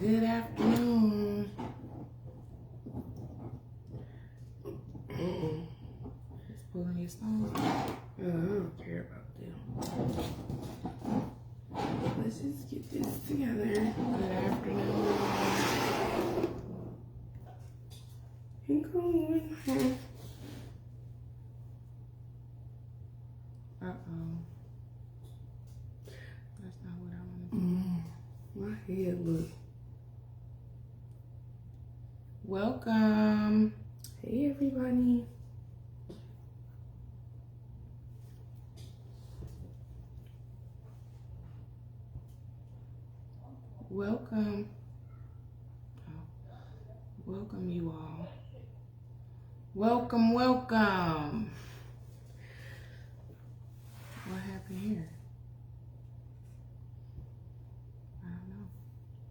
Good afternoon. Just pulling your stones. I don't care about them. Let's just get this together. Good afternoon. Uh-oh. That's not what I want to do. My head look. Welcome. Hey, everybody. Welcome. Oh, welcome, you all. Welcome, welcome. What happened here? I don't know.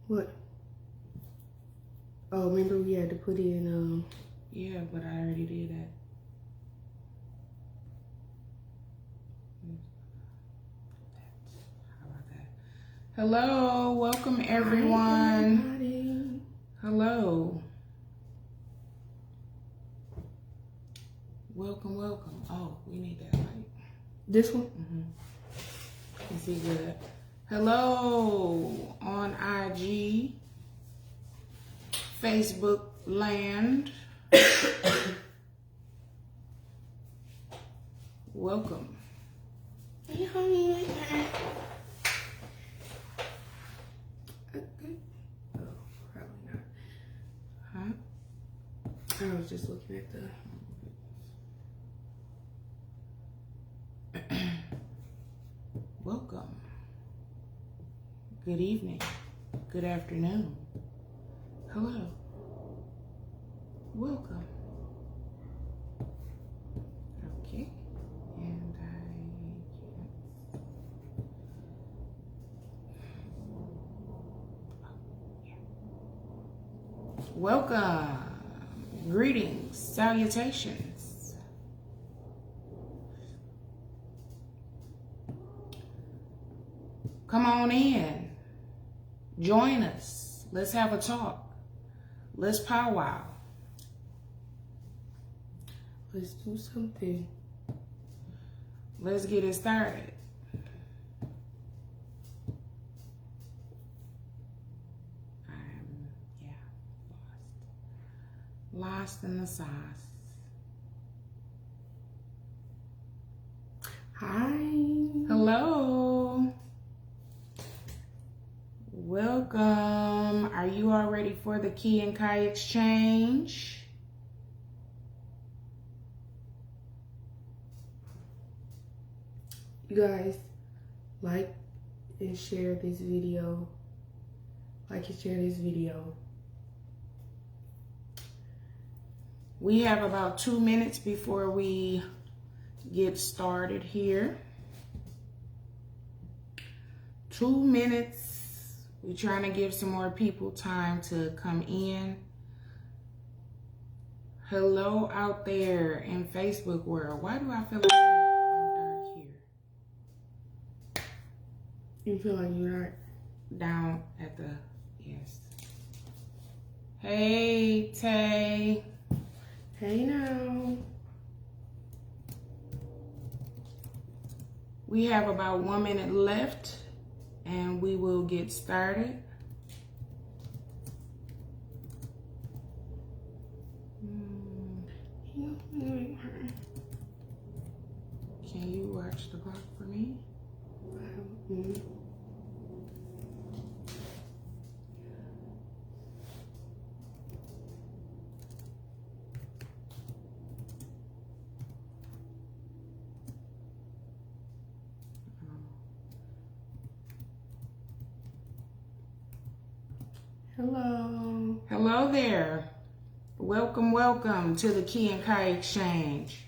What? Oh, remember we had to put in, Yeah, but I already did that. How about that? Hello, welcome everyone. Hi, Hello. Welcome, welcome. Oh, we need that light. this one? You see good. Hello on IG, Facebook land. Welcome. Hey, honey. Oh, probably not. Huh? I was just looking at the... Welcome. Good evening. Good afternoon. Hello. Welcome. Okay. And I can't. Welcome. Greetings. Salutations. Come on in. Join us. Let's have a talk. Let's powwow. Let's do something. Let's get it started. I'm, lost in the sauce. Hi. Hello. Welcome. Are you all ready for the Key and Kai exchange? You guys, like and share this video. Like and share this video. We have about 2 minutes before we get started here. 2 minutes. We're trying to give some more people time to come in. Hello out there in Facebook world. Why do I feel like I'm dark here? You feel like you're not Down at the, yes. Hey, Tay. Hey now. We have about 1 minute left and we will get started. Can you watch the clock for me? Hello. Hello there. Welcome, welcome to the Key and Kai exchange.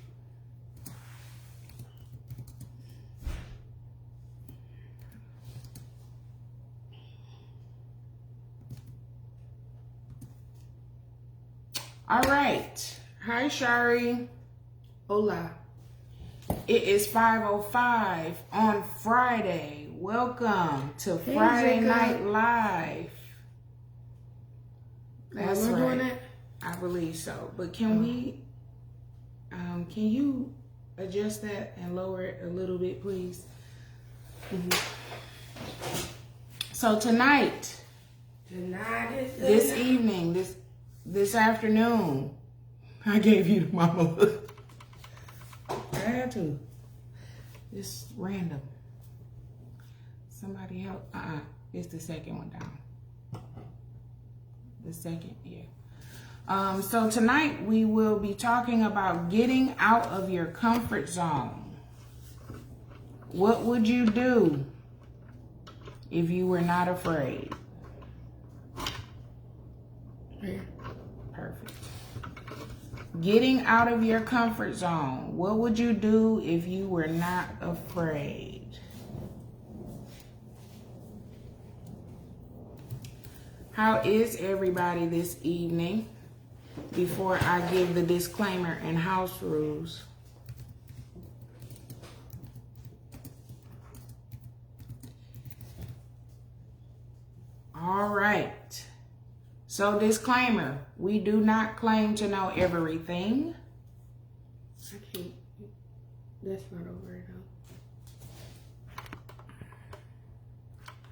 All right. Hi, Shari. Hola. It is 5:05 on Friday. Welcome to Friday Jacob. Night Live. That's Am I doing right. that? I believe so. But can you adjust that and lower it a little bit, please? So tonight Is this evening, this afternoon, I gave you the mama look. I had to. Just random. Somebody help. It's the second one down. The second, yeah. So tonight we will be talking about getting out of your comfort zone. What would you do if you were not afraid? Yeah. Perfect. Getting out of your comfort zone. What would you do if you were not afraid? How is everybody this evening? Before I give the disclaimer and house rules. All right. So disclaimer, we do not claim to know everything. I can't. That's not over it though.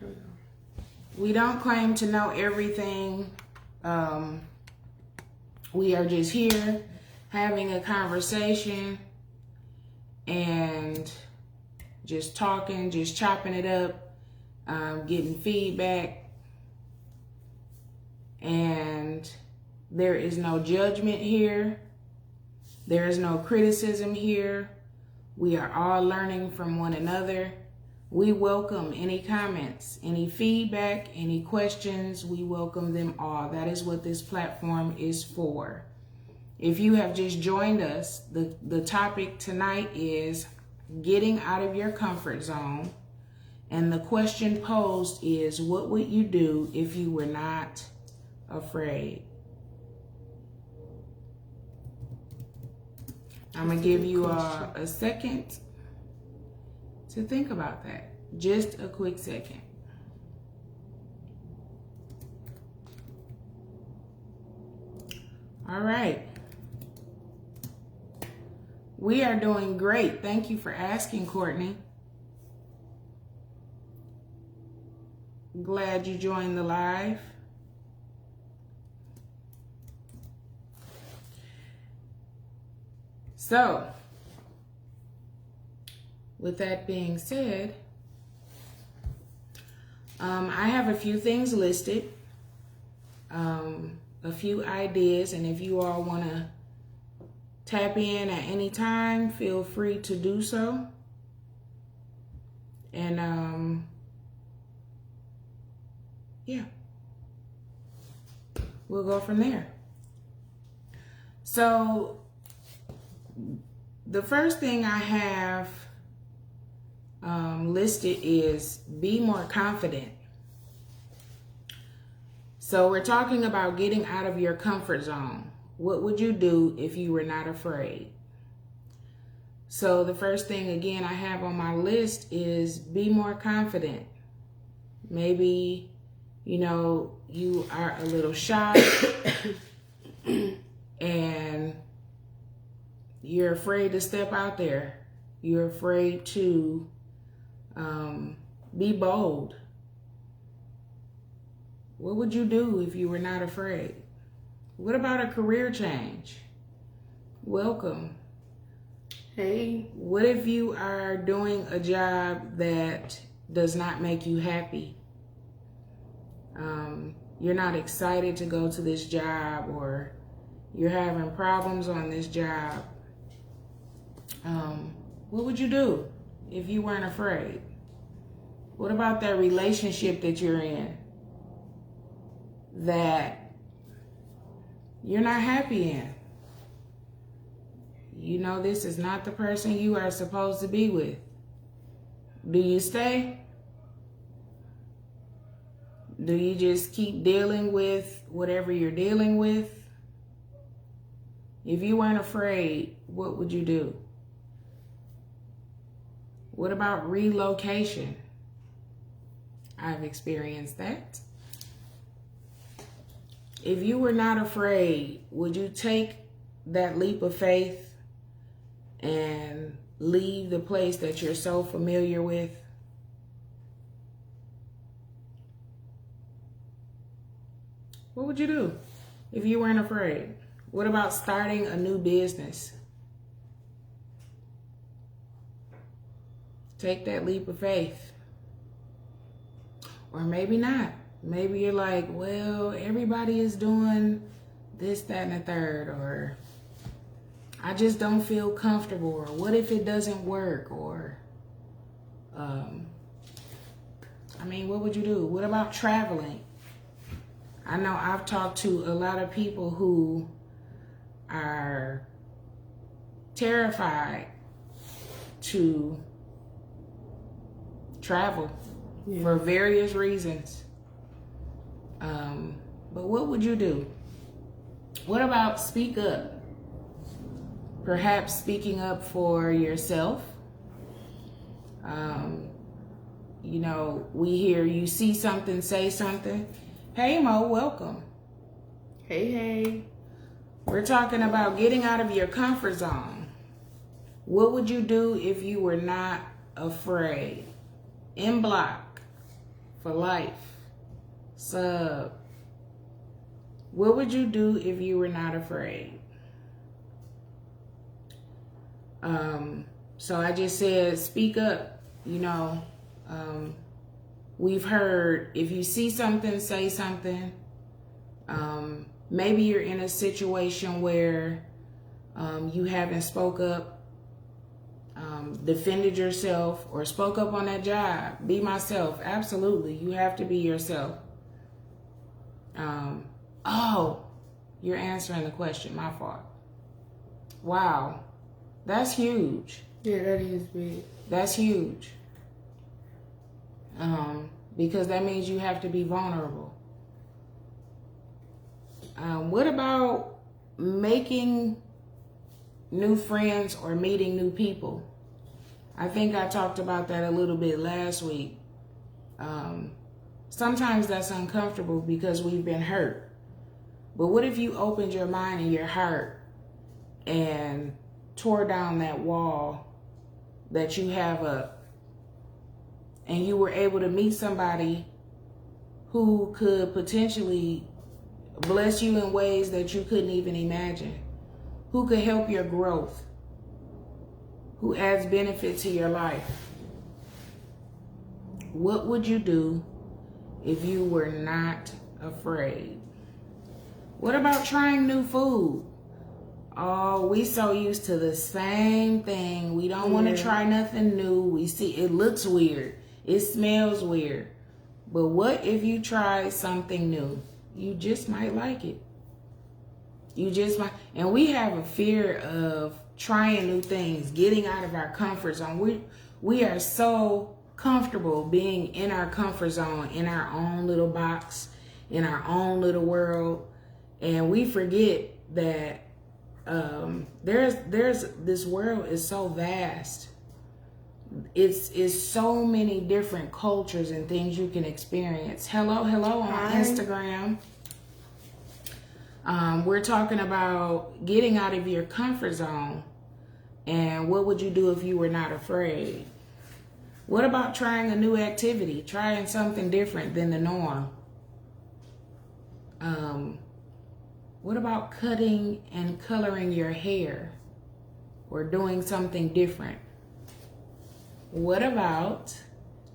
There we go. We don't claim to know everything. We are just here having a conversation and just talking, just chopping it up, getting feedback. And there is no judgment here. There is no criticism here. We are all learning from one another. We welcome any comments, any feedback, any questions. We welcome them all. That is what this platform is for. If you have just joined us, the topic tonight is getting out of your comfort zone. And the question posed is, what would you do if you were not afraid? I'm going to give you a second to think about that. Just a quick second. All right. We are doing great. Thank you for asking, Courtney. Glad you joined the live. So, with that being said, I have a few things listed, a few ideas, and if you all want to tap in at any time, feel free to do so. And yeah, we'll go from there. So, the first thing I have listed is be more confident. So we're talking about getting out of your comfort zone. What would you do if you were not afraid? So the first thing, again, I have on my list is be more confident. Maybe, you are a little shy and you're afraid to step out there. You're afraid to be bold. What would you do if you were not afraid? What about a career change? Welcome. Hey. What if you are doing a job that does not make you happy? You're not excited to go to this job, or you're having problems on this job. What would you do if you weren't afraid? What about that relationship that you're in that you're not happy in? You know this is not the person you are supposed to be with. Do you stay? Do you just keep dealing with whatever you're dealing with? If you weren't afraid, what would you do? What about relocation? I've experienced that. If you were not afraid, would you take that leap of faith and leave the place that you're so familiar with? What would you do if you weren't afraid? What about starting a new business? Take that leap of faith. Or maybe not. Maybe you're like, well, everybody is doing this, that, and the third. Or I just don't feel comfortable. Or what if it doesn't work? Or, what would you do? What about traveling? I know I've talked to a lot of people who are terrified to travel for various reasons. But what would you do? What about speak up? Perhaps speaking up for yourself. We hear you see something, say something. Hey Mo, welcome. Hey. We're talking about getting out of your comfort zone. What would you do if you were not afraid? In block for life. Sub. What would you do if you were not afraid? So I just said speak up. We've heard if you see something, say something. Maybe you're in a situation where you haven't spoke up, defended yourself, or spoke up on that job. Be myself. Absolutely. You have to be yourself. You're answering the question. My fault. Wow. That's huge. Yeah, that is big. That's huge. Because that means you have to be vulnerable. What about making new friends or meeting new people? I think I talked about that a little bit last week. Sometimes that's uncomfortable because we've been hurt. But what if you opened your mind and your heart and tore down that wall that you have up, and you were able to meet somebody who could potentially bless you in ways that you couldn't even imagine, who could help your growth, who adds benefit to your life? What would you do if you were not afraid? What about trying new food? Oh, we so used to the same thing. We don't want to try nothing new. We see it looks weird. It smells weird. But what if you try something new? You just might like it. You just might. And we have a fear of trying new things, getting out of our comfort zone. We are so comfortable being in our comfort zone, in our own little box, in our own little world. And we forget that there's this world is so vast. It's so many different cultures and things you can experience. Hello on Instagram. We're talking about getting out of your comfort zone. And what would you do if you were not afraid? What about trying a new activity, trying something different than the norm? What about cutting and coloring your hair or doing something different? What about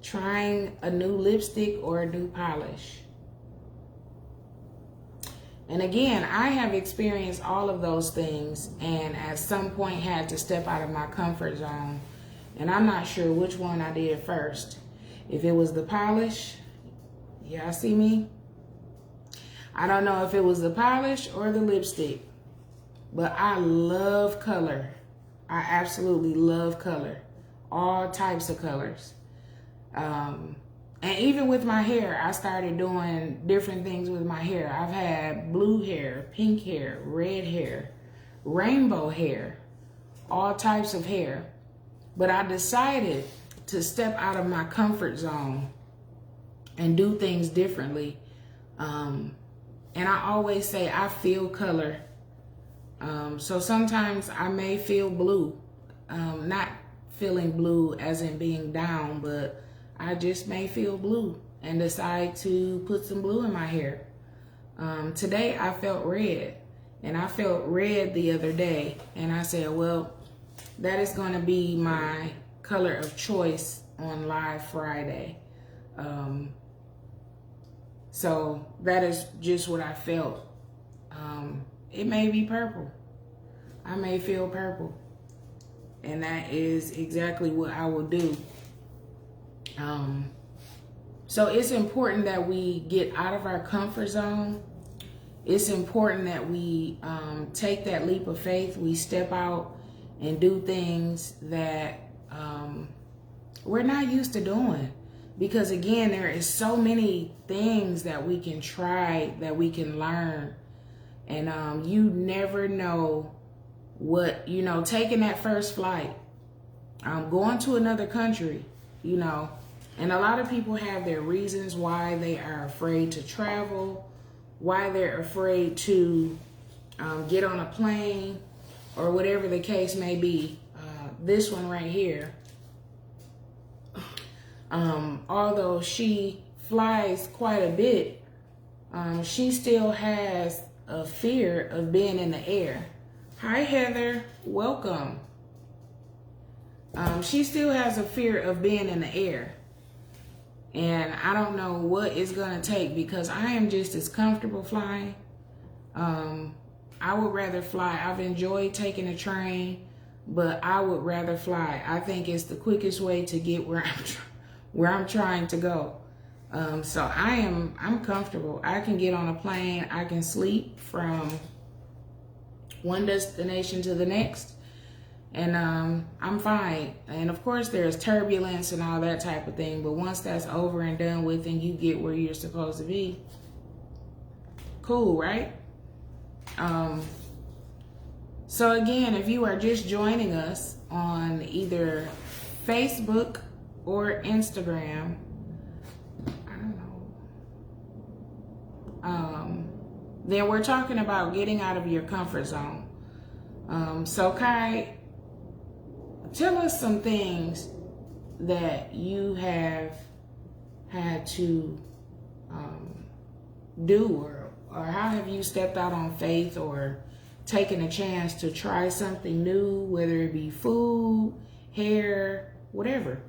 trying a new lipstick or a new polish? And again, I have experienced all of those things and at some point had to step out of my comfort zone. And I'm not sure which one I did first. If it was the polish, y'all see me? I don't know if it was the polish or the lipstick, but I love color. I absolutely love color. All types of colors. And even with my hair, I started doing different things with my hair. I've had blue hair, pink hair, red hair, rainbow hair, all types of hair. But I decided to step out of my comfort zone and do things differently. And I always say I feel color. So sometimes I may feel blue. Not feeling blue as in being down, but I just may feel blue and decide to put some blue in my hair. Today I felt red, and I felt red the other day, and I said, well, that is going to be my color of choice on Live Friday. So that is just what I felt. It may be purple. I may feel purple. And that is exactly what I will do. So it's important that we get out of our comfort zone. It's important that we take that leap of faith. We step out and do things that we're not used to doing. Because again, there is so many things that we can try, that we can learn. And you never know what, taking that first flight, going to another country, and a lot of people have their reasons why they are afraid to travel, why they're afraid to get on a plane, or whatever the case may be. This one right here, although she flies quite a bit, she still has a fear of being in the air. Hi, Heather. Welcome. She still has a fear of being in the air. And I don't know what it's going to take, because I am just as comfortable flying. I would rather fly. I've enjoyed taking a train, but I would rather fly. I think it's the quickest way to get where I'm trying to go. So I'm comfortable. I can get on a plane. I can sleep from one destination to the next, and I'm fine. And of course there's turbulence and all that type of thing, but once that's over and done with and you get where you're supposed to be, cool, right? So again, if you are just joining us on either Facebook or Instagram, then we're talking about getting out of your comfort zone. So Kai, tell us some things that you have had to do, or how have you stepped out on faith or taken a chance to try something new, whether it be food, hair, whatever.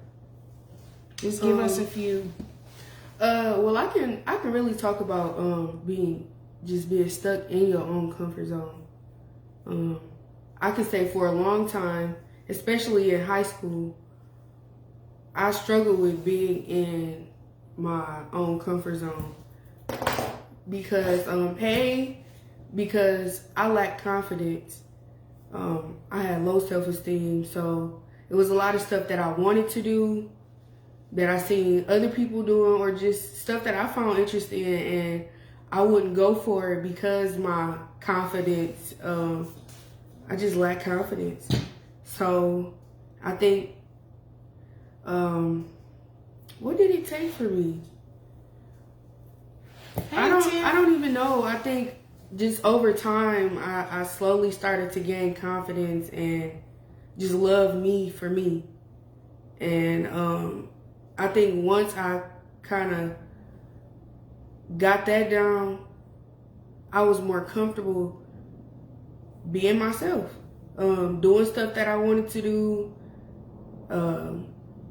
Just give us a few. Well, I can really talk about being stuck in your own comfort zone. I can say for a long time, especially in high school, I struggled with being in my own comfort zone because because I lacked confidence. I had low self-esteem, so it was a lot of stuff that I wanted to do, that I seen other people doing, or just stuff that I found interesting in, and I wouldn't go for it because my confidence, I just lacked confidence. So I think, what did it take for me? I don't even know. I think just over time, I slowly started to gain confidence and just love me for me. And I think once I kind of got that down, I was more comfortable being myself, doing stuff that I wanted to do.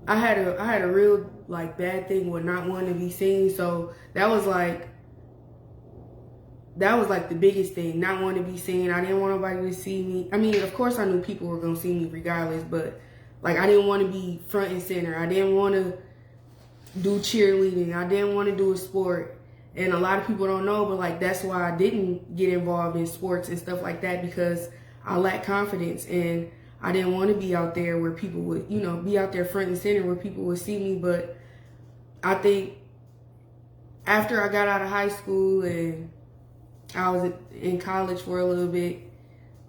I had a real bad thing with not wanting to be seen, so that was like the biggest thing, not wanting to be seen. I didn't want nobody to see me. I mean, of course I knew people were gonna see me regardless, but I didn't want to be front and center. I didn't want to do cheerleading. I didn't want to do a sport. And a lot of people don't know, but that's why I didn't get involved in sports and stuff like that, because I lacked confidence and I didn't want to be out there where people would, be out there front and center where people would see me. But I think after I got out of high school and I was in college for a little bit,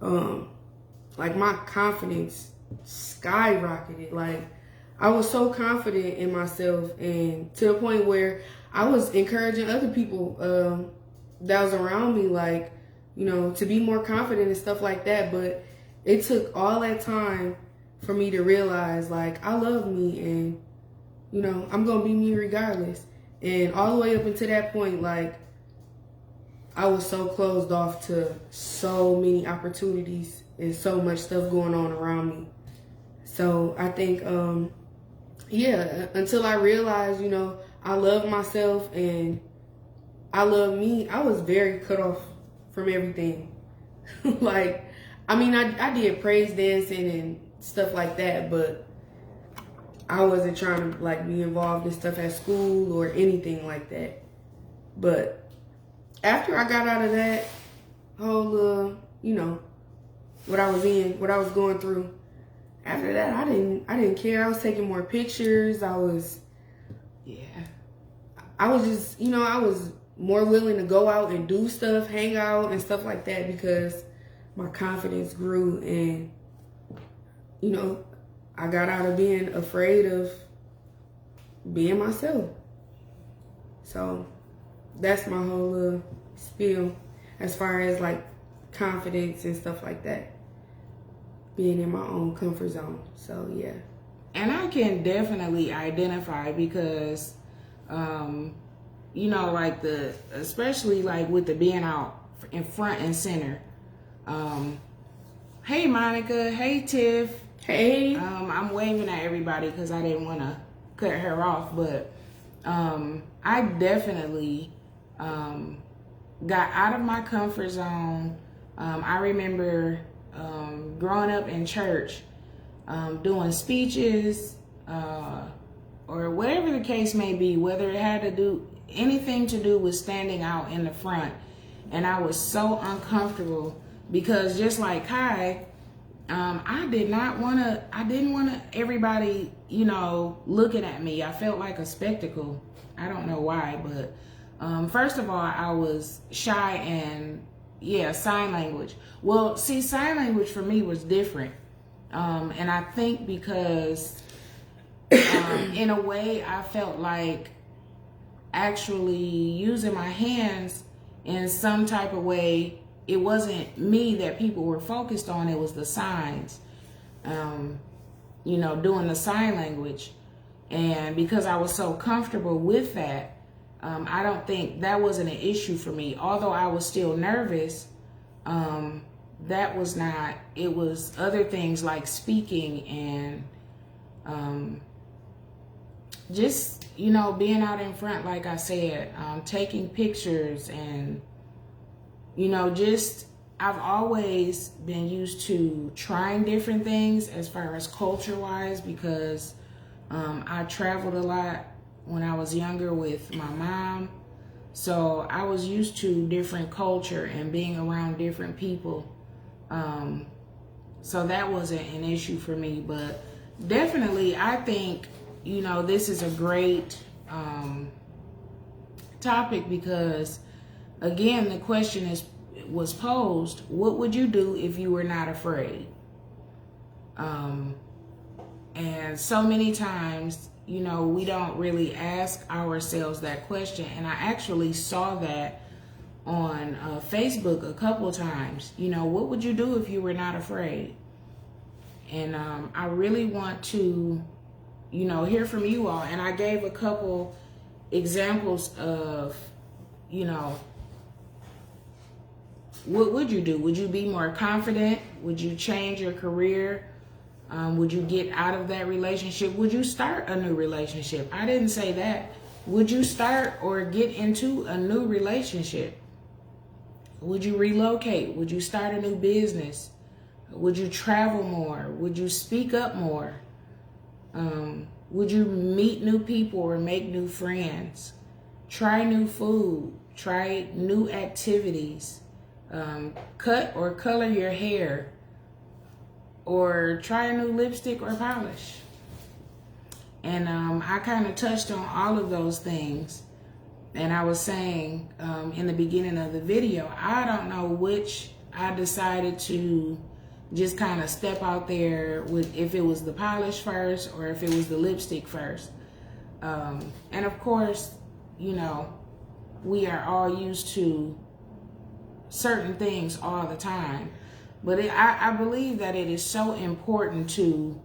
my confidence skyrocketed. I was so confident in myself, and to the point where I was encouraging other people that was around me, like, you know, to be more confident and stuff like that. But it took all that time for me to realize, like, I love me and, you know, I'm going to be me regardless. And all the way up until that point, like, I was so closed off to so many opportunities and so much stuff going on around me. So I think, yeah, until I realized, you know, I love myself and I love me, I was very cut off from everything. Like, I mean, I did praise dancing and stuff like that, but I wasn't trying to, like, be involved in stuff at school or anything like that. But after I got out of that whole, you know, what I was going through, after that, I didn't care. I was taking more pictures. I was just, you know, I was more willing to go out and do stuff, hang out and stuff like that, because my confidence grew and, you know, I got out of being afraid of being myself. So that's my whole spiel as far as, like, confidence and stuff like that. Being in my own comfort zone. So, yeah. And I can definitely identify because, you know, like especially like with the being out in front and center. Hey, Monica. Hey, Tiff. Hey. I'm waving at everybody because I didn't want to cut her off, but I definitely got out of my comfort zone. I remember growing up in church, doing speeches, or whatever the case may be, whether it had to do anything to do with standing out in the front. And I was so uncomfortable because, just like Kai, I didn't want everybody, you know, looking at me. I felt like a spectacle. I don't know why, but first of all, I was shy and sign language. Well, see, sign language for me was different. And I think because in a way I felt like actually using my hands in some type of way, it wasn't me that people were focused on, it was the signs, you know, doing the sign language. And because I was so comfortable with that, I don't think that wasn't an issue for me. Although I was still nervous, that was not, it was other things like speaking and just, you know, being out in front, like I said, taking pictures and, you know, just, I've always been used to trying different things as far as culture-wise because I traveled a lot when I was younger with my mom. So I was used to different culture and being around different people. So that wasn't an issue for me, but definitely I think, you know, this is a great topic because, again, the question was posed, what would you do if you were not afraid? And so many times, you know, we don't really ask ourselves that question. And I actually saw that on Facebook a couple times. You know, what would you do if you were not afraid? And I really want to, you know, hear from you all. And I gave a couple examples of, you know, what would you do? Would you be more confident? Would you change your career? Would you get out of that relationship? Would you start a new relationship? I didn't say that. Would you start or get into a new relationship? Would you relocate? Would you start a new business? Would you travel more? Would you speak up more? Would you meet new people or make new friends? Try new food. Try new activities. Cut or color your hair. Or try a new lipstick or polish. And I kind of touched on all of those things. And I was saying in the beginning of the video, I don't know which I decided to just kind of step out there with, if it was the polish first or if it was the lipstick first. And of course, you know, we are all used to certain things all the time. But I believe that it is so important to,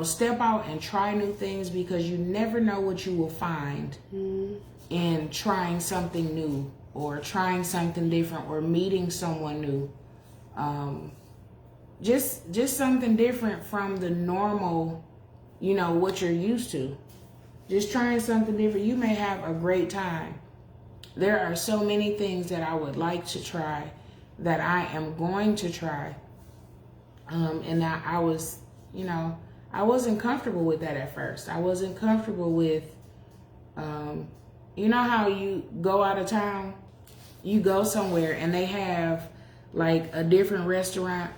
step out and try new things, because you never know what you will find in trying something new or trying something different or meeting someone new. Just something different from the normal, what you're used to. Just trying something different. You may have a great time. There are so many things that I would like to try that I am going to try. And I was, I wasn't comfortable with that at first. I wasn't comfortable with, how you go out of town, you go somewhere and they have like a different restaurant.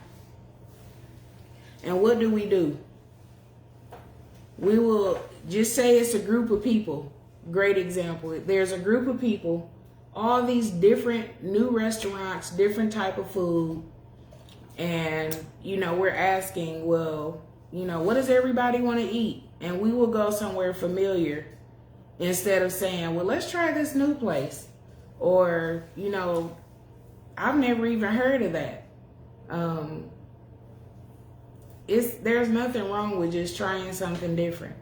And what do? We will just say it's a group of people. Great example. There's a group of people, all these different new restaurants, different type of food. And, we're asking, well, what does everybody want to eat? And we will go somewhere familiar instead of saying, well, let's try this new place. Or, I've never even heard of that. There's nothing wrong with just trying something different.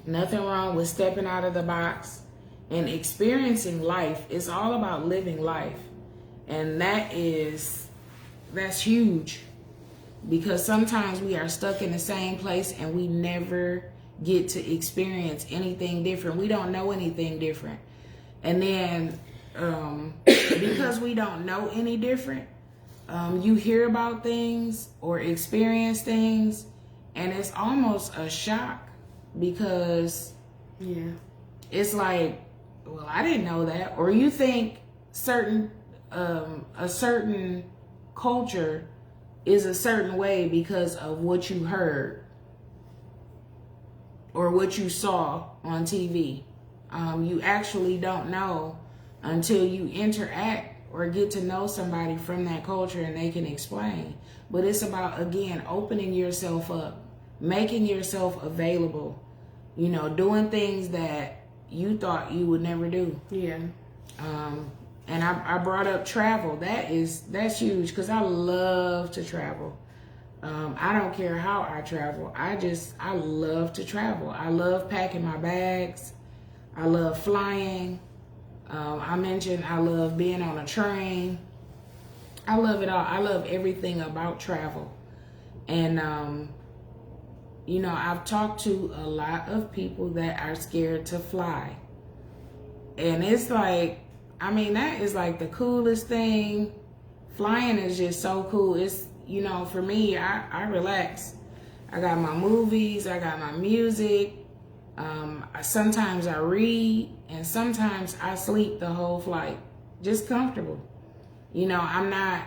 Nothing wrong with stepping out of the box and experiencing life. It's all about living life. And that's huge, because sometimes we are stuck in the same place and we never get to experience anything different. We don't know anything different. And then because we don't know any different, you hear about things or experience things and it's almost a shock, because it's like, well, I didn't know that. Or you think a certain culture is a certain way because of what you heard or what you saw on TV. You actually don't know until you interact or get to know somebody from that culture and they can explain. But it's about, again, opening yourself up, making yourself available, doing things that you thought you would never do. Yeah. And I brought up travel. That's huge, because I love to travel. I don't care how I travel. I love to travel. I love packing my bags. I love flying. I mentioned I love being on a train. I love it all. I love everything about travel. And, I've talked to a lot of people that are scared to fly. And it's like, that is like the coolest thing. Flying is just so cool. It's, for me, I relax. I got my movies, I got my music. Sometimes I read, and sometimes I sleep the whole flight. Just comfortable. I'm not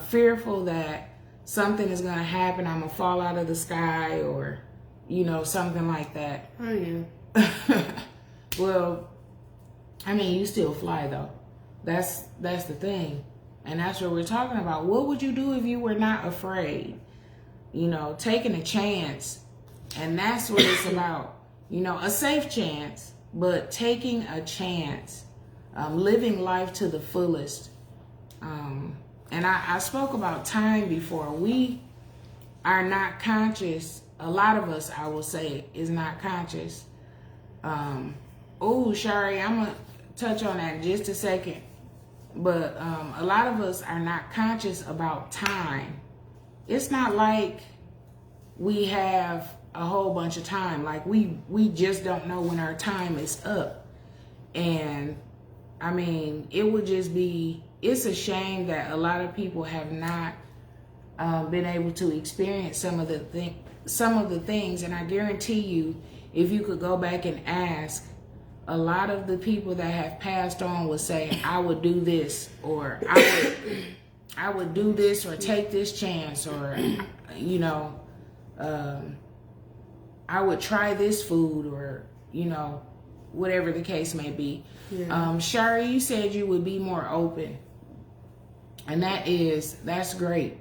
fearful that something is going to happen. I'm going to fall out of the sky or, something like that. Oh, yeah. Well, you still fly though. That's the thing. And that's what we're talking about. What would you do if you were not afraid? Taking a chance. And that's what it's about. A safe chance, but taking a chance. Living life to the fullest. And I spoke about time before. We are not conscious. A lot of us, I will say, is not conscious. Shari, I'm going to touch on that in just a second. But a lot of us are not conscious about time. It's not like we have a whole bunch of time. Like we just don't know when our time is up. And it would just be, it's a shame that a lot of people have not been able to experience some of the things. And I guarantee you, if you could go back and ask, a lot of the people that have passed on would say, I would do this, or I would do this, or take this chance, or, I would try this food, or, whatever the case may be. Yeah. Shari, you said you would be more open. And that's great.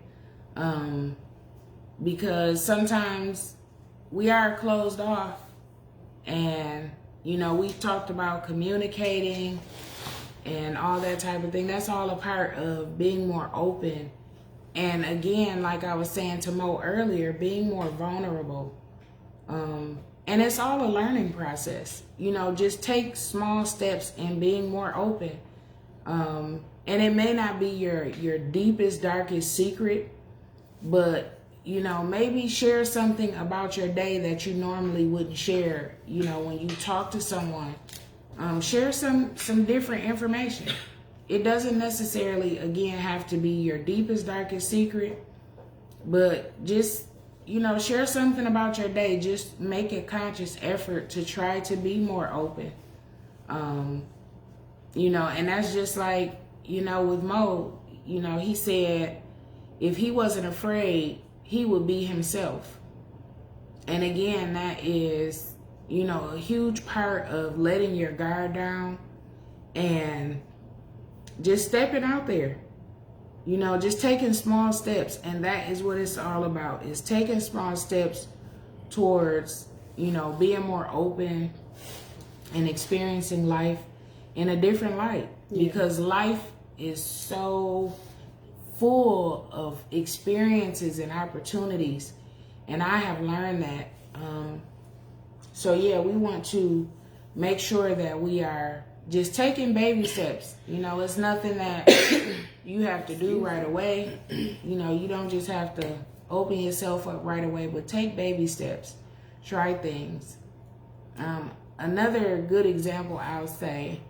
Because sometimes we are closed off, and we talked about communicating and all that type of thing. That's all a part of being more open. And again, like I was saying to Mo earlier, being more vulnerable. And it's all a learning process. You know, just take small steps in being more open. And it may not be your deepest, darkest secret, but, you know, maybe share something about your day that you normally wouldn't share. You know, when you talk to someone, share some different information. It doesn't necessarily, again, have to be your deepest, darkest secret, but just, you know, share something about your day. Just make a conscious effort to try to be more open. You know, and that's just like, you know, with Mo, you know, he said if he wasn't afraid, he would be himself. And again, that is, you know, a huge part of letting your guard down and just stepping out there. You know, just taking small steps. And that is what it's all about, is taking small steps towards, you know, being more open and experiencing life in a different light. Yeah. Because life is so full of experiences and opportunities. And I have learned that. So yeah, we want to make sure that we are just taking baby steps. You know, it's nothing that you have to do right away. You know, you don't just have to open yourself up right away, but take baby steps. Try things. Another good example, I would say,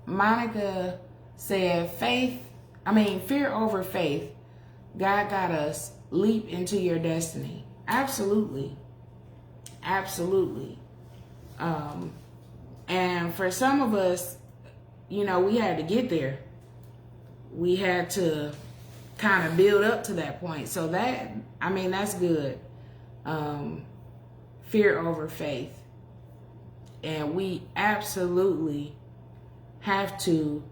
Monica said, fear over faith. God got us. Leap into your destiny. Absolutely. Absolutely. And for some of us, you know, we had to get there. We had to kind of build up to that point. So that, I mean, that's good. Fear over faith. And we absolutely have to,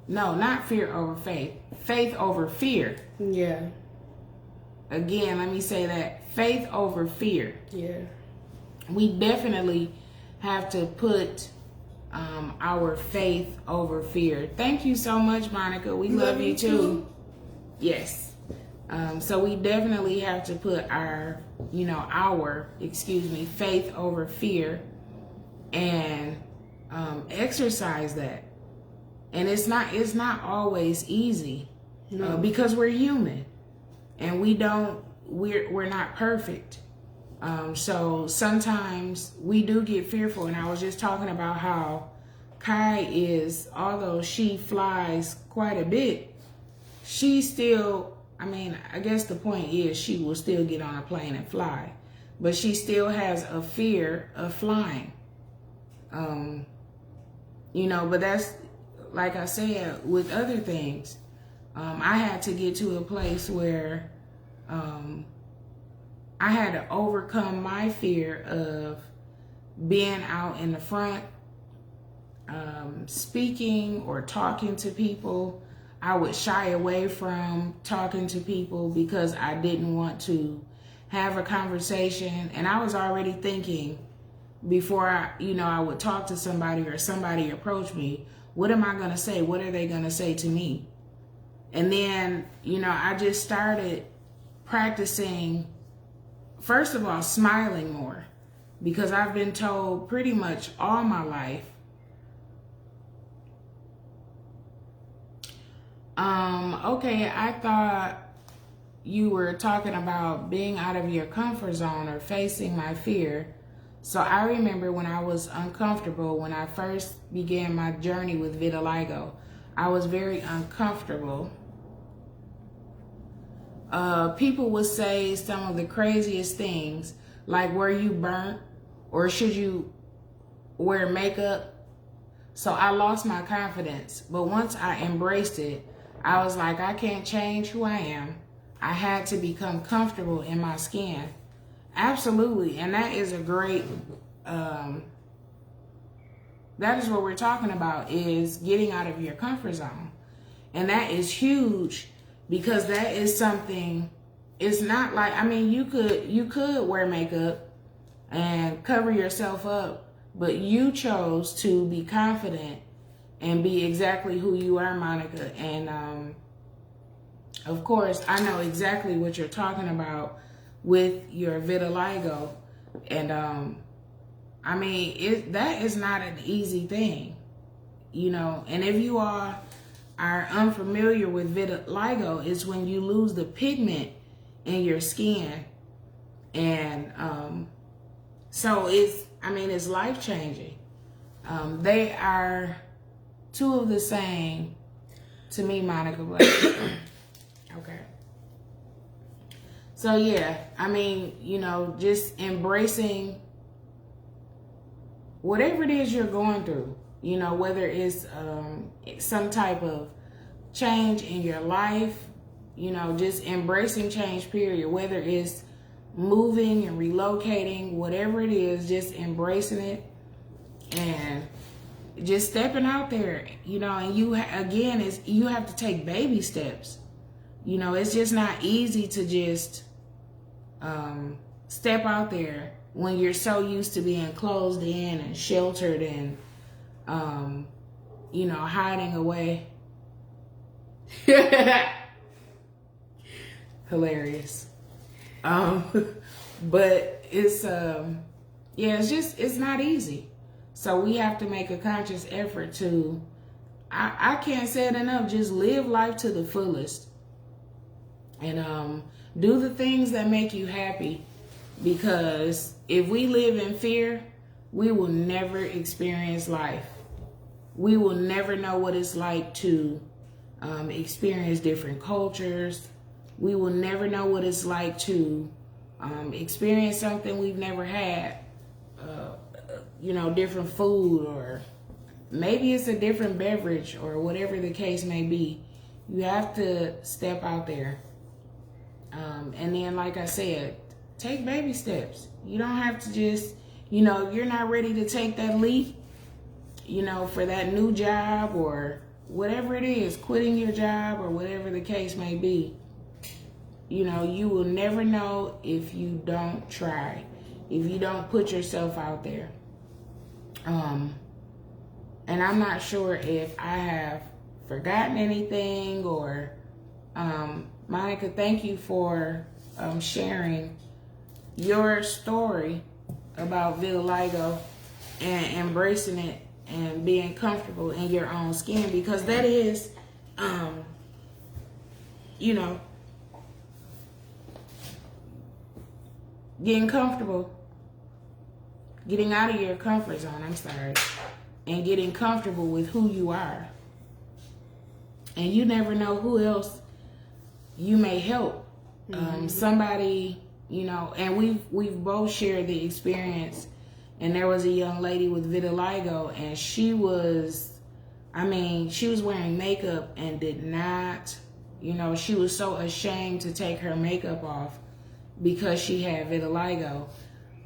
no, not fear over faith. Faith over fear. Yeah. Again, let me say that. Faith over fear. Yeah. We definitely have to put our faith over fear. Thank you so much, Monica. We love you too. Yes. So we definitely have to put our faith over fear and exercise that. And it's not always easy. No. Because we're human and we're not perfect. So sometimes we do get fearful. And I was just talking about how Kai is, although she flies quite a bit, she still, I guess the point is she will still get on a plane and fly, but she still has a fear of flying. But that's, like I said, with other things, I had to get to a place where I had to overcome my fear of being out in the front, speaking or talking to people. I would shy away from talking to people because I didn't want to have a conversation. And I was already thinking before I would talk to somebody or somebody approach me, what am I going to say? What are they going to say to me? And then, I just started practicing, first of all, smiling more, because I've been told pretty much all my life, okay, I thought you were talking about being out of your comfort zone or facing my fear. So I remember when I was uncomfortable, when I first began my journey with vitiligo, I was very uncomfortable. People would say some of the craziest things, like, were you burnt or should you wear makeup? So I lost my confidence. But once I embraced it, I was like, I can't change who I am. I had to become comfortable in my skin. Absolutely. And that is a great, that is what we're talking about, is getting out of your comfort zone. And that is huge, because that is something, it's not like, you could wear makeup and cover yourself up, but you chose to be confident and be exactly who you are, Monica. And of course, I know exactly what you're talking about with your vitiligo. And I mean, that is not an easy thing, you know. And if you are unfamiliar with vitiligo, it's when you lose the pigment in your skin. And so it's life-changing. They are two of the same to me, Monica. But okay. So yeah, I mean, you know, just embracing whatever it is you're going through, you know, whether it's some type of change in your life, you know, just embracing change, period. Whether it's moving and relocating, whatever it is, just embracing it and just stepping out there, you know. And you have to take baby steps. You know, it's just not easy to just step out there when you're so used to being closed in and sheltered and you know, hiding away. Hilarious. But it's it's not easy. So we have to make a conscious effort to, I can't say it enough, just live life to the fullest. And do the things that make you happy. Because if we live in fear, we will never experience life. We will never know what it's like to experience different cultures. We will never know what it's like to experience something we've never had. You know, different food, or maybe it's a different beverage, or whatever the case may be. You have to step out there. And then, like I said, take baby steps. You don't have to just, you know, if you're not ready to take that leap, you know, for that new job or whatever it is, quitting your job or whatever the case may be, you know, you will never know if you don't try, if you don't put yourself out there. And I'm not sure if I have forgotten anything or, Monica, thank you for sharing your story about vitiligo and embracing it and being comfortable in your own skin, because that is, you know, getting comfortable, getting out of your comfort zone, and getting comfortable with who you are. And you never know who else you may help. Somebody, you know, and we've both shared the experience. And there was a young lady with vitiligo, and she was wearing makeup and did not, you know, she was so ashamed to take her makeup off because she had vitiligo.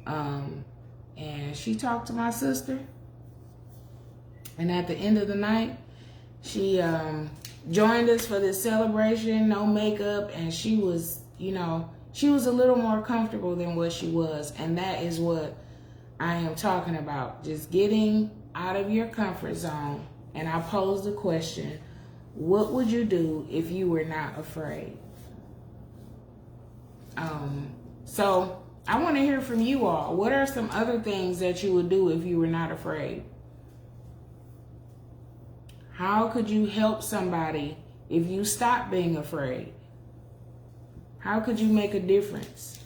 And she talked to my sister, and at the end of the night, she joined us for this celebration, no makeup, and she was, you know, she was a little more comfortable than what she was. And that is what I am talking about, just getting out of your comfort zone. And I posed the question, what would you do if you were not afraid? So I want to hear from you all. What are some other things that you would do if you were not afraid? How could you help somebody if you stop being afraid? How could you make a difference?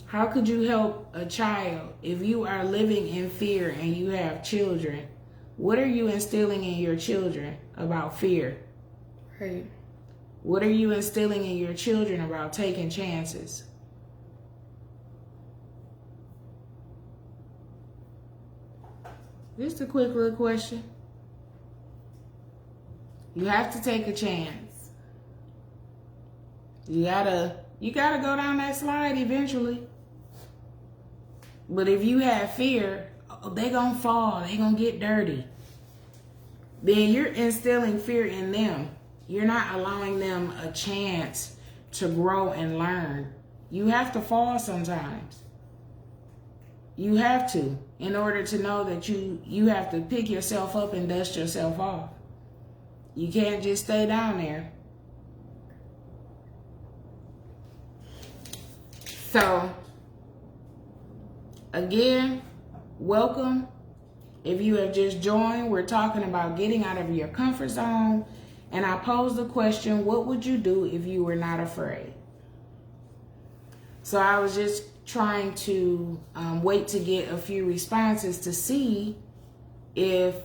How could you help a child if you are living in fear and you have children? What are you instilling in your children about fear? Right. What are you instilling in your children about taking chances? Just a quick little question. You have to take a chance. You gotta go down that slide eventually. But if you have fear, they gonna fall, they gonna get dirty. Then you're instilling fear in them. You're not allowing them a chance to grow and learn. You have to fall sometimes. You have to. in order to know that you have to pick yourself up and dust yourself off. You can't just stay down there. So, again, welcome. If you have just joined, we're talking about getting out of your comfort zone. And I posed the question, what would you do if you were not afraid? So I was just trying to wait to get a few responses to see if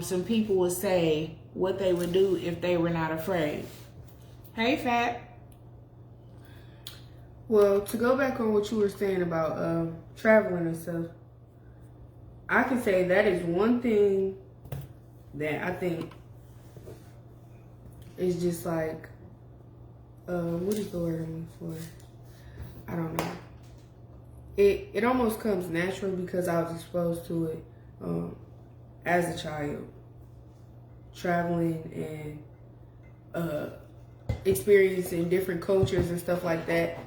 some people would say what they would do if they were not afraid. Hey, Fat. Well, to go back on what you were saying about traveling and stuff, I can say that is one thing that I think is just like, what is the word I'm looking for? I don't know. It almost comes natural because I was exposed to it as a child, traveling and experiencing different cultures and stuff like that.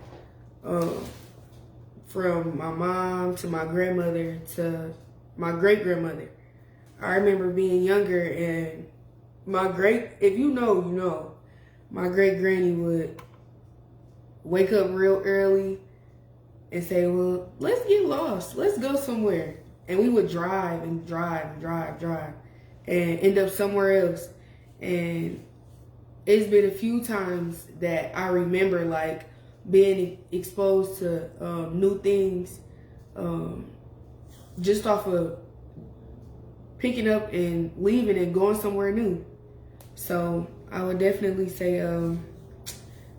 From my mom to my grandmother to my great-grandmother. I remember being younger and if you know, you know, my great-granny would wake up real early and say, well, let's get lost. Let's go somewhere. And we would drive and end up somewhere else. And it's been a few times that I remember like being exposed to new things just off of picking up and leaving and going somewhere new. So I would definitely say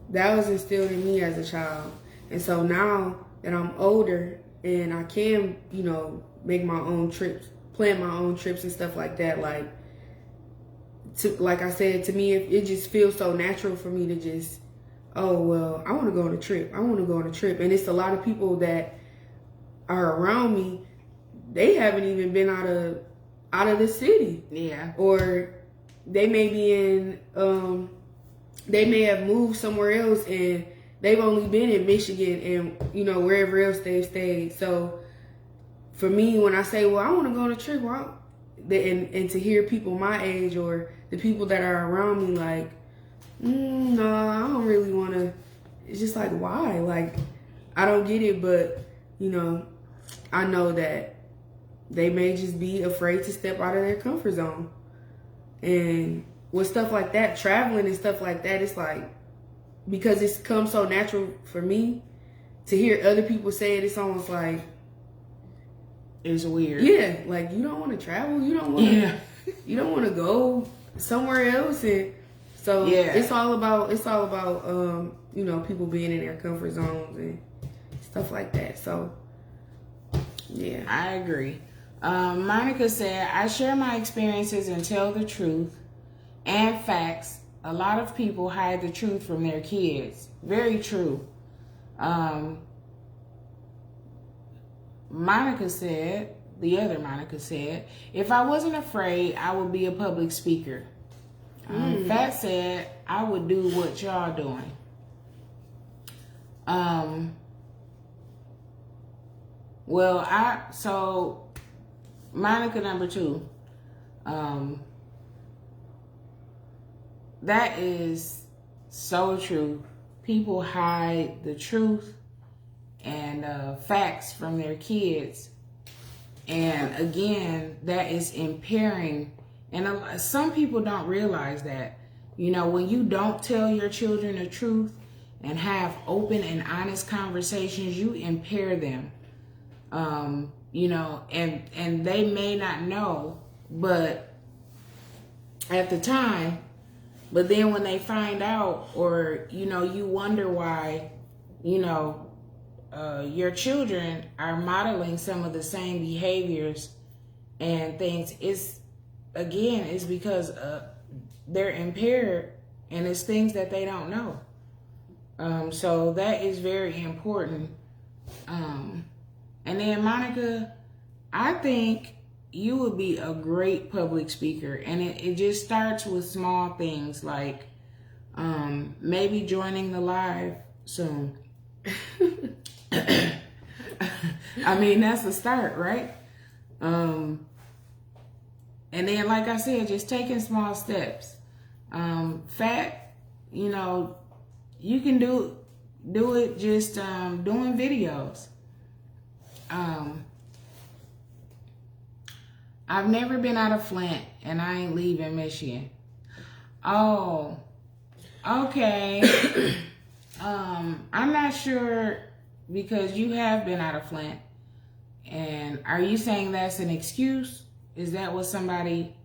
that was instilled in me as a child. And so now that I'm older and I can, you know, make my own trips, plan my own trips and stuff like that, like I said, to me, it just feels so natural for me to just, oh, well, I want to go on a trip. I want to go on a trip. And it's a lot of people that are around me, they haven't even been out of the city. Yeah. Or they may be in, they may have moved somewhere else and they've only been in Michigan and, you know, wherever else they've stayed. So for me, when I say, well, I want to go on a trip, well, and to hear people my age or the people that are around me like, no, I don't really want to. It's just like, why? Like, I don't get it, but, you know, I know that they may just be afraid to step out of their comfort zone. And with stuff like that, traveling and stuff like that, it's like, because it's come so natural for me, to hear other people say it, it's almost like, it's weird. Yeah, like, you don't want to travel, you don't want to, you don't want to go somewhere else, and so yeah. it's all about you know, people being in their comfort zones and stuff like that. So yeah, I agree. Monica said, I share my experiences and tell the truth and facts. A lot of people hide the truth from their kids. Very true. Monica said, the other Monica said, if I wasn't afraid, I would be a public speaker. Fat said, I would do what y'all doing. So Monica number 2, that is so true. People hide the truth and facts from their kids. And again, that is impairing. And some people don't realize that. You know, when you don't tell your children the truth and have open and honest conversations, you impair them. You know, and they may not know, but at the time, but then when they find out, or, you know, you wonder why, you know, your children are modeling some of the same behaviors and things, it's because they're impaired and it's things that they don't know. So that is very important. And then Monica, I think you would be a great public speaker, and it just starts with small things like maybe joining the live soon. I mean, that's the start, right? And then, like I said, just taking small steps. Fat, you know, you can do it just doing videos. I've never been out of Flint, and I ain't leaving Michigan. Oh, okay. I'm not sure, because you have been out of Flint. And are you saying that's an excuse? Is that what somebody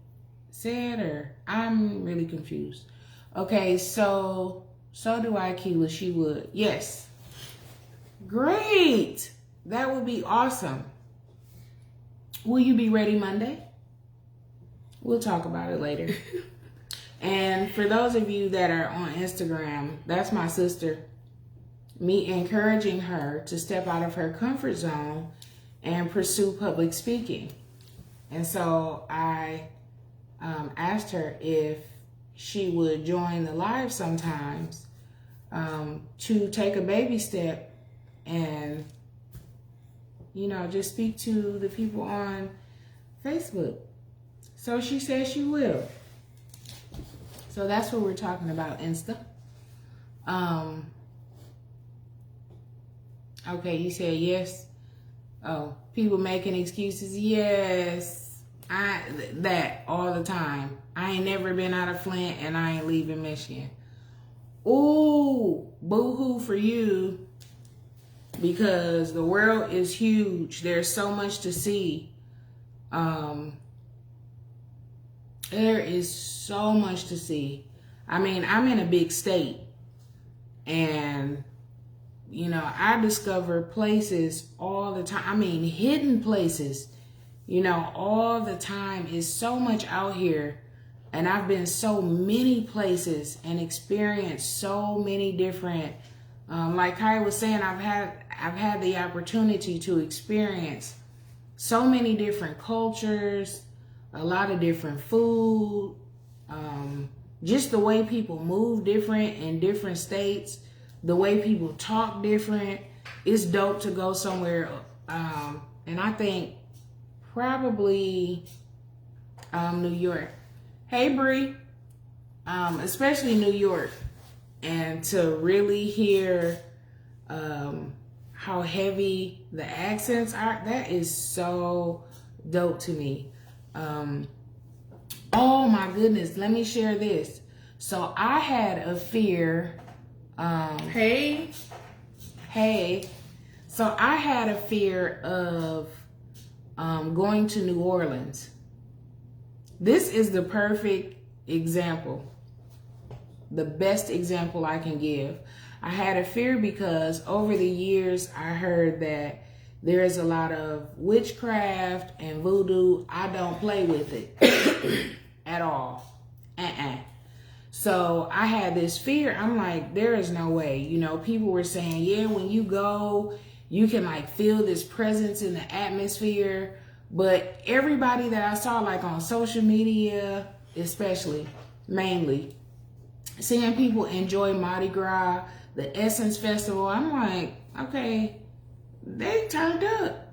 said, or I'm really confused? Okay, so do I, Keela. She would. Yes. Great. That would be awesome. Will you be ready Monday? We'll talk about it later. And for those of you that are on Instagram, that's my sister. Me encouraging her to step out of her comfort zone and pursue public speaking. And so I asked her if she would join the live sometimes to take a baby step and, you know, just speak to the people on Facebook. So she said she will. So that's what we're talking about, Insta. Okay, you said yes. Oh, people making excuses. Yes, that all the time. I ain't never been out of Flint, and I ain't leaving Michigan. Ooh, boo-hoo for you, because the world is huge. There's so much to see. There is so much to see. I mean, I'm in a big state, and you know, I discover places all the time. I mean, hidden places, you know, all the time. Is so much out here. And I've been so many places and experienced so many different, like Kai was saying, I've had the opportunity to experience so many different cultures, a lot of different food, just the way people move different in different states. The way people talk different. It's dope to go somewhere. And I think probably New York. Hey, Bree. Especially New York. And to really hear how heavy the accents are, that is so dope to me. Oh my goodness. Let me share this. So I had a fear. Hey. So I had a fear of going to New Orleans. This is the perfect example. The best example I can give. I had a fear because over the years I heard that there is a lot of witchcraft and voodoo. I don't play with it at all. So I had this fear. I'm like, there is no way. You know, people were saying, yeah, when you go, you can like feel this presence in the atmosphere. But everybody that I saw, like on social media, especially, mainly, seeing people enjoy Mardi Gras, the Essence Festival, I'm like, okay, they turned up.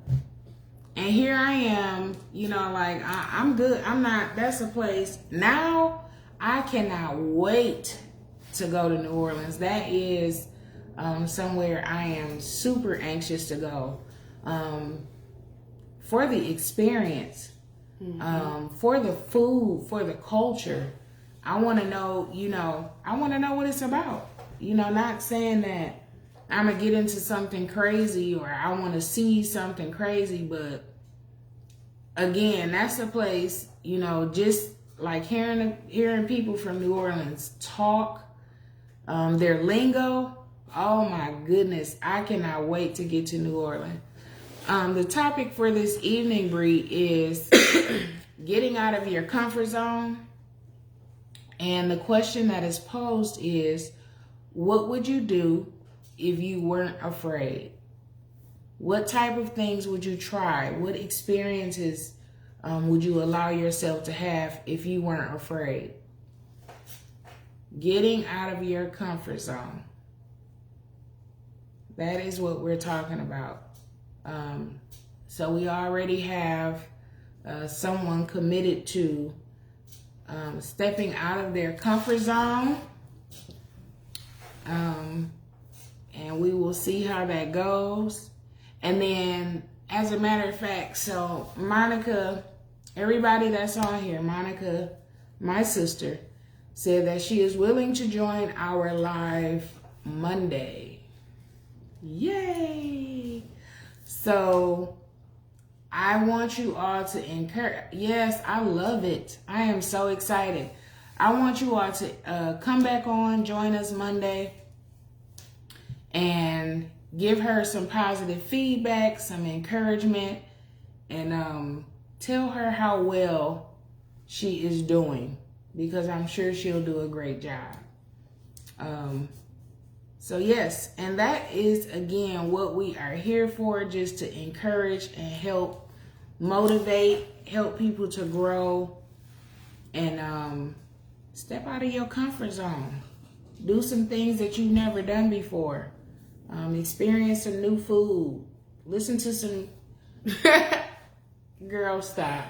And here I am, you know, like, I'm good. I'm not, that's a place. Now, I cannot wait to go to New Orleans. That is somewhere I am super anxious to go for the experience, for the food, for the culture. I want to know, you know, I want to know what it's about. You know, not saying that I'm going to get into something crazy or I want to see something crazy, but again, that's a place, you know, just like hearing people from New Orleans talk, their lingo. Oh my goodness, I cannot wait to get to New Orleans. The topic for this evening, Bree, is getting out of your comfort zone. And the question that is posed is, what would you do if you weren't afraid? What type of things would you try? What experiences would you allow yourself to have if you weren't afraid? Getting out of your comfort zone. That is what we're talking about. So we already have someone committed to stepping out of their comfort zone. And we will see how that goes. And then, as a matter of fact, so Monica, everybody that's on here, Monica, my sister, said that she is willing to join our live Monday. Yay! So I want you all to encourage. Yes, I love it. I am so excited. I want you all to come back on, join us Monday, and give her some positive feedback, some encouragement, and tell her how well she is doing, because I'm sure she'll do a great job. So yes, and that is, again, what we are here for, just to encourage and help motivate, help people to grow, and step out of your comfort zone. Do some things that you've never done before. Experience some new food. Listen to some girl stop.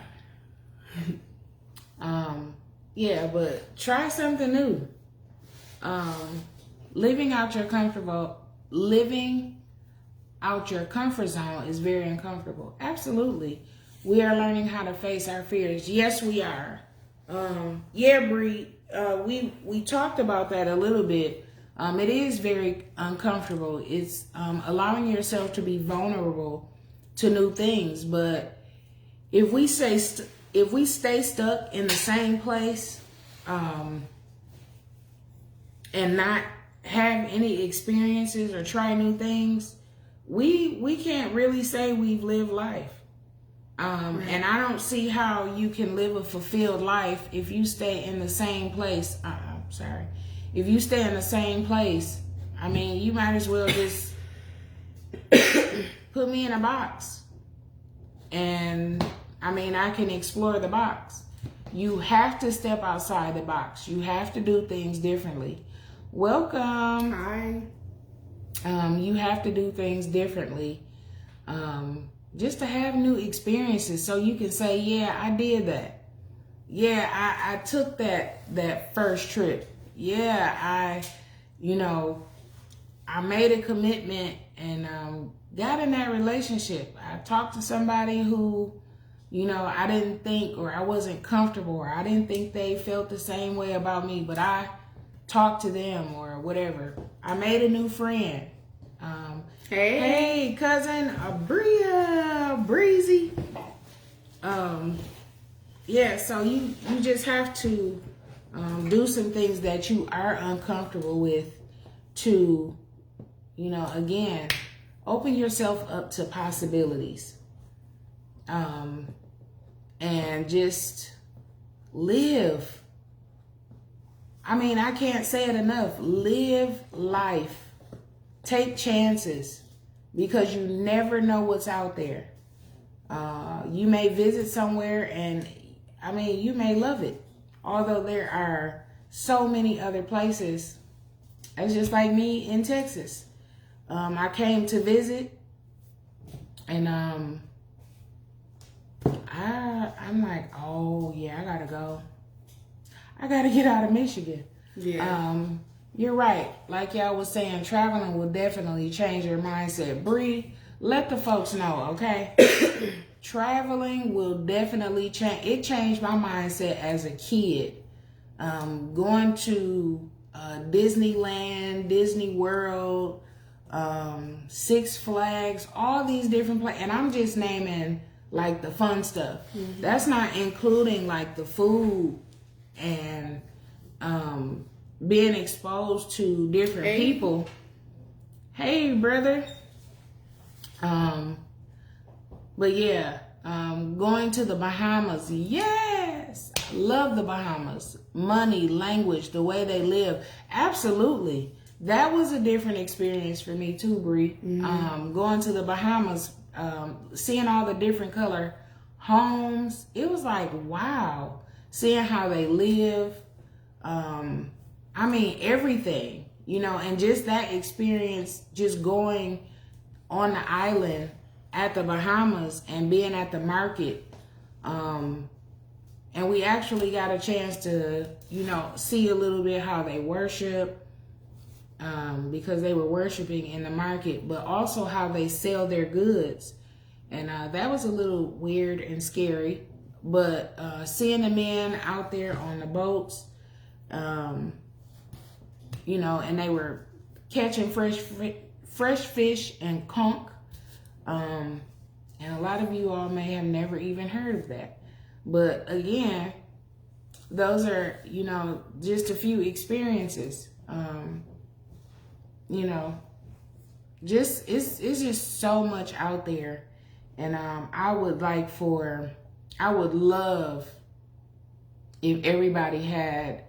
Yeah, but try something new. Living out your comfort zone is very uncomfortable. Absolutely. We are learning how to face our fears. Yes, we are. Yeah, Bree, we talked about that a little bit. It is very uncomfortable. It's allowing yourself to be vulnerable to new things. But if we stay stuck in the same place, and not have any experiences or try new things, we can't really say we've lived life. And I don't see how you can live a fulfilled life if you stay in the same place. If you stay in the same place, I mean, you might as well just put me in a box. And I mean, I can explore the box. You have to step outside the box. You have to do things differently. Welcome. Hi. You have to do things differently. Just to have new experiences, so you can say, yeah, I did that. Yeah, I took that first trip. Yeah, I made a commitment and got in that relationship. I talked to somebody who, I didn't think, or I wasn't comfortable, or I didn't think they felt the same way about me, but I talked to them or whatever. I made a new friend. Hey, cousin, Breezy. Yeah, so you just have to do some things that you are uncomfortable with to, again, open yourself up to possibilities. And just live. I mean, I can't say it enough. Live life. Take chances, because you never know what's out there. You may visit somewhere and, you may love it. Although there are so many other places. It's just like me in Texas. I came to visit, and I'm like, oh yeah, I gotta go. I gotta get out of Michigan. Yeah. You're right. Like y'all was saying, traveling will definitely change your mindset. Bree, let the folks know, okay? Traveling will definitely change. It changed my mindset as a kid. Going to Disneyland, Disney World, Six Flags, all these different places. And I'm just naming like the fun stuff. Mm-hmm. That's not including like the food and being exposed to different people. Hey, brother. But yeah, going to the Bahamas. Yes, I love the Bahamas. Money, language, the way they live. Absolutely. That was a different experience for me too, Bree. Mm-hmm. Going to the Bahamas, seeing all the different color homes. It was like, wow. Seeing how they live. Everything, and just that experience, just going on the island at the Bahamas and being at the market, And we actually got a chance to, see a little bit how they worship, because they were worshiping in the market, but also how they sell their goods. And that was a little weird and scary. But seeing the men out there on the boats, and they were catching fresh fish and conch. And a lot of you all may have never even heard of that. But again, those are, just a few experiences. It's just so much out there. And I would love if everybody had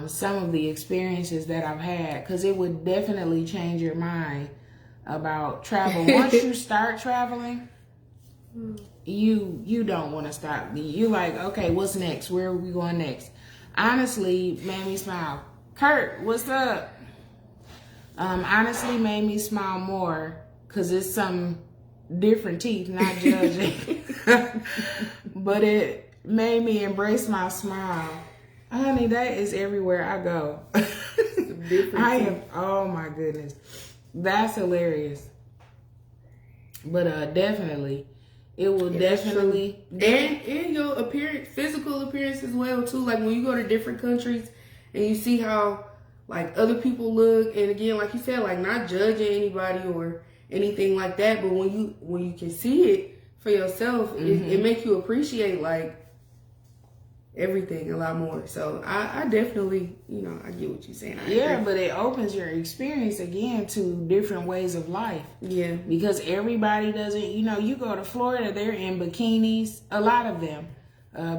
some of the experiences that I've had, because it would definitely change your mind about travel. Once you start traveling, you don't want to stop. You like, okay, what's next? Where are we going next? Honestly, made me smile. Kurt, what's up? Honestly made me smile more because it's some different teeth, not judging. But it made me embrace my smile. Honey, that is everywhere I go. Oh my goodness. That's hilarious. But definitely, it will definitely. And your appearance, physical appearance as well too. Like when you go to different countries and you see how like other people look, and again, like you said, like not judging anybody or anything like that, but when you can see it for yourself, it makes you appreciate like everything a lot more. So I definitely, I get what you're saying. I agree. But it opens your experience again to different ways of life. Yeah. Because everybody doesn't, you go to Florida, they're in bikinis, a lot of them,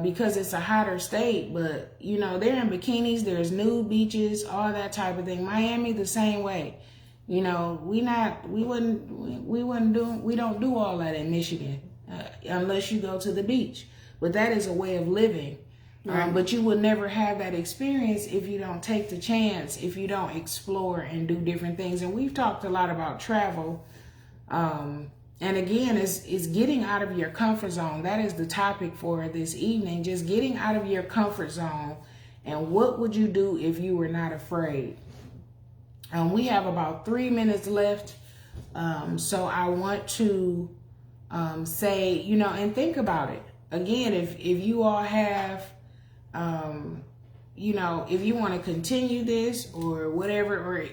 because it's a hotter state, but they're in bikinis, there's nude beaches, all that type of thing. Miami, the same way. We don't do all that in Michigan, unless you go to the beach, but that is a way of living. Right. But you will never have that experience if you don't take the chance, if you don't explore and do different things. And we've talked a lot about travel. And again, it's getting out of your comfort zone. That is the topic for this evening, just getting out of your comfort zone. And what would you do if you were not afraid? We have about 3 minutes left. So I want to say, and think about it. Again, if you all have... if you want to continue this or whatever, or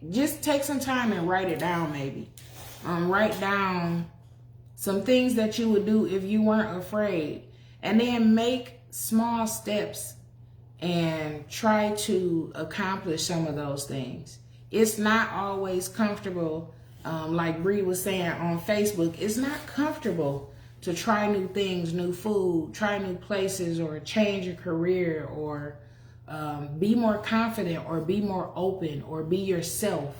just take some time and write it down, maybe. Write down some things that you would do if you weren't afraid, and then make small steps and try to accomplish some of those things. It's not always comfortable. Like Bree was saying on Facebook, it's not comfortable to try new things, new food, try new places, or change your career, or be more confident, or be more open, or be yourself.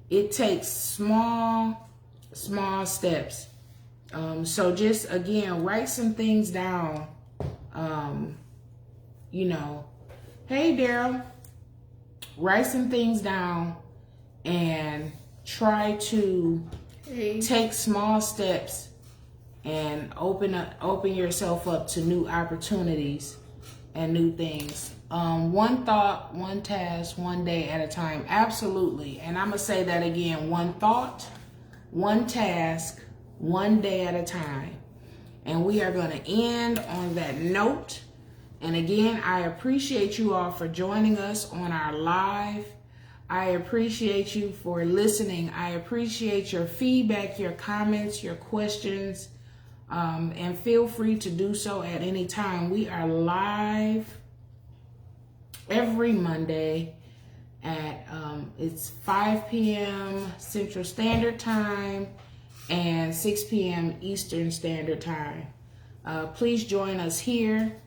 It takes small steps. So just, again, write some things down. Hey, Daryl, write some things down and try to take small steps and open yourself up to new opportunities and new things. One thought, one task, one day at a time. Absolutely. And I'm going to say that again. One thought, one task, one day at a time. And we are going to end on that note. And again, I appreciate you all for joining us on our live. I appreciate you for listening. I appreciate your feedback, your comments, your questions. And feel free to do so at any time. We are live every Monday at it's 5 p.m. Central Standard Time and 6 p.m. Eastern Standard Time. Please join us here.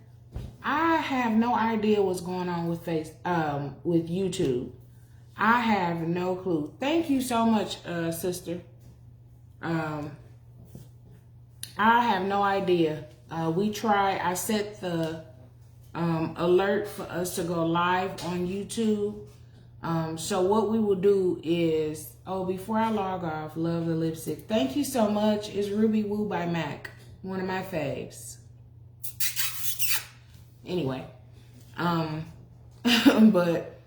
I have no idea what's going on with with YouTube. I have no clue. Thank you so much, sister. I have no idea. I set the alert for us to go live on YouTube. So what we will do is, before I log off, love the lipstick. Thank you so much. It's Ruby Woo by MAC, one of my faves. Anyway, but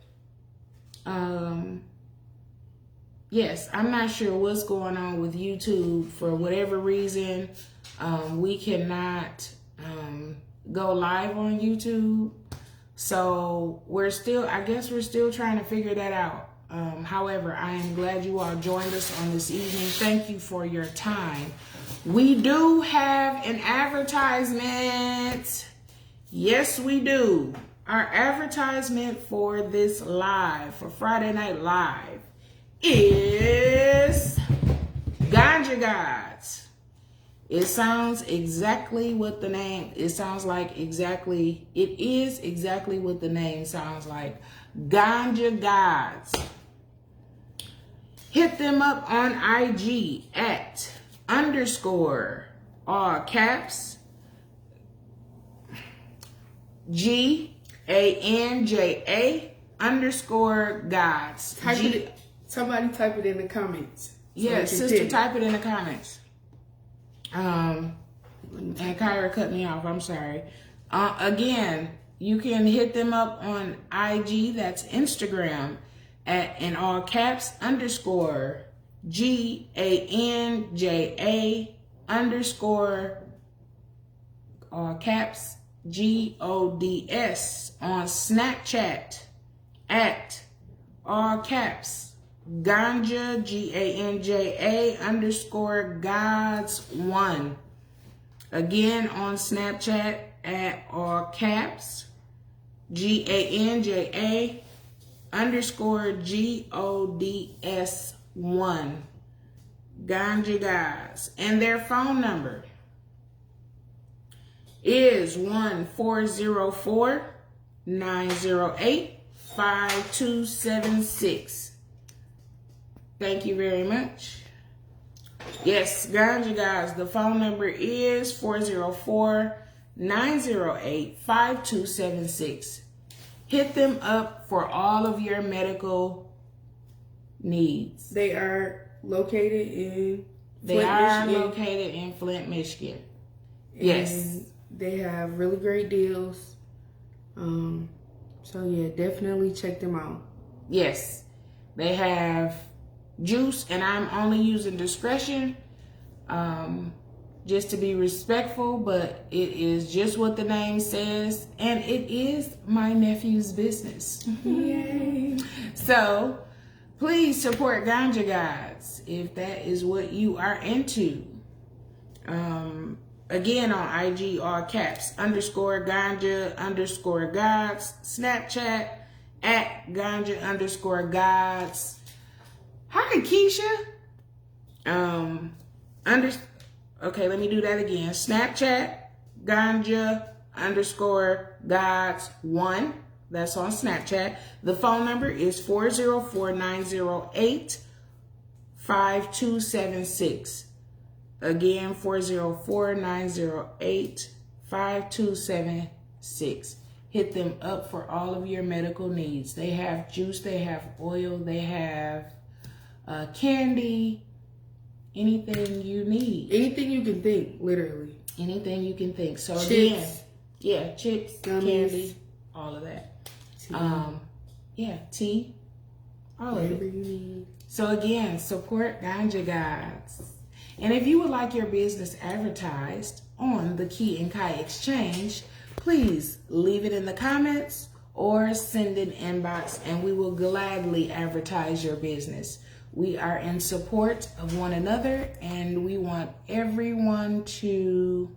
yes, I'm not sure what's going on with YouTube. For whatever reason, we cannot go live on YouTube. So I guess we're still trying to figure that out. However, I am glad you all joined us on this evening. Thank you for your time. We do have an advertisement. Yes, we do. Our advertisement for this live, for Friday Night Live, is Ganja Gods. It sounds exactly what the name, it is exactly what the name sounds like. Ganja Gods. Hit them up on IG at _ all caps GANJA _ gods. Somebody type it in the comments. Yes, sister, type it in the comments. And Kyra cut me off. I'm sorry. Again, you can hit them up on IG. That's Instagram at in all caps _ GANJA _ all caps GODS. On Snapchat at all caps Ganja GANJA _ gods1. Again, on Snapchat at all caps GANJA _ GODS1. Ganja Guys. And their phone number is 1-404-908-5276. Thank you very much. Yes, Ganja Guys, the phone number is 404-908-5276. Hit them up for all of your medical needs. They are located in Flint, Michigan. Yes. They have really great deals. So yeah, definitely check them out. Yes. They have juice, and I'm only using discretion just to be respectful, but it is just what the name says, and it is my nephew's business. Yay. So please support Ganja Gods if that is what you are into. Again, on IG, all caps _ Ganja _ gods. Snapchat at Ganja _ gods. Hi, Keisha. Okay, let me do that again. Snapchat, Ganja _ gods1. That's on Snapchat. The phone number is 404-908-5276. Again, 404-908-5276. Hit them up for all of your medical needs. They have juice, they have oil, they have candy, anything you need. Anything you can think, literally. Anything you can think. So chips, again, yeah, chips, gummies, candy, all of that. Tea, all of it. Whatever you need. So again, support Ganja Gods. And if you would like your business advertised on the Key and Kai Exchange, please leave it in the comments or send an inbox, and we will gladly advertise your business. We are in support of one another, and we want everyone to...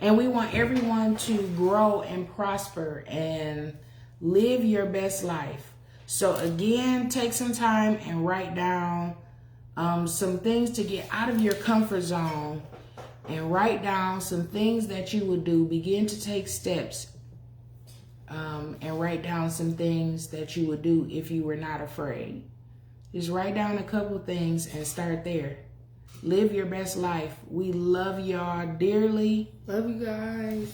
And we want everyone to grow and prosper and live your best life. So again, take some time and write down some things to get out of your comfort zone, and write down some things that you would do. Begin to take steps and write down some things that you would do if you were not afraid. Just write down a couple things and start there. Live your best life. We love y'all dearly. Love you guys.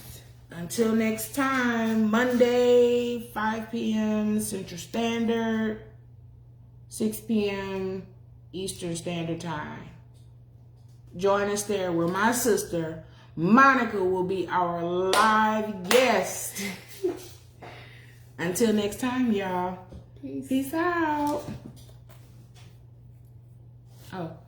Until next time, Monday, 5 p.m. Central Standard, 6 p.m. Eastern Standard Time. join us there where my sister, Monica, will be our live guest. Until next time, y'all. Peace out. Oh.